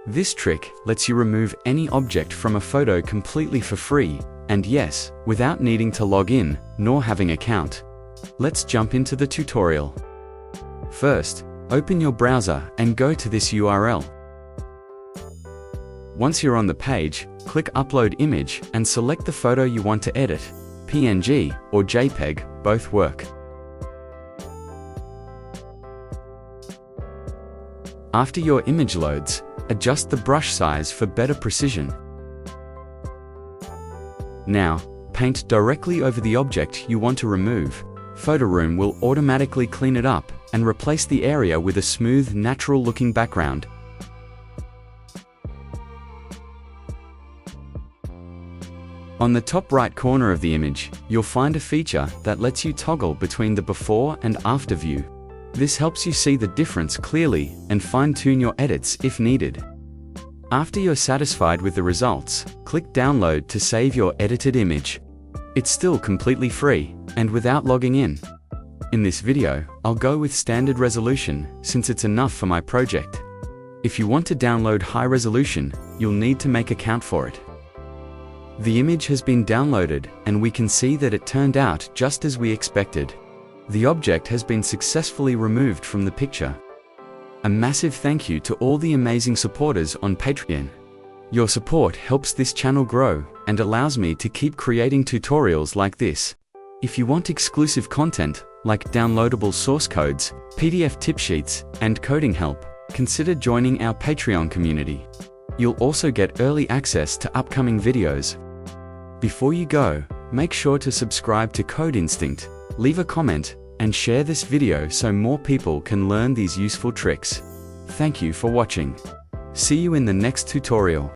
This trick lets you remove any object from a photo completely for free, and yes, without needing to log in, nor having an account. Let's jump into the tutorial. First, open your browser and go to this URL. Once you're on the page, click Upload Image and select the photo you want to edit. PNG or JPEG, both work. After your image loads, adjust the brush size for better precision. Now, paint directly over the object you want to remove. Photoroom will automatically clean it up and replace the area with a smooth, natural-looking background. On the top right corner of the image, you'll find a feature that lets you toggle between the before and after view. This helps you see the difference clearly and fine-tune your edits if needed. After you're satisfied with the results, click Download to save your edited image. It's still completely free and without logging in. In this video, I'll go with standard resolution since it's enough for my project. If you want to download high resolution, you'll need to make account for it. The image has been downloaded and we can see that it turned out just as we expected. The object has been successfully removed from the picture. A massive thank you to all the amazing supporters on Patreon. Your support helps this channel grow and allows me to keep creating tutorials like this. If you want exclusive content, like downloadable source codes, PDF tip sheets, and coding help, consider joining our Patreon community. You'll also get early access to upcoming videos. Before you go, make sure to subscribe to Code Instinct, leave a comment, and share this video so more people can learn these useful tricks. Thank you for watching. See you in the next tutorial.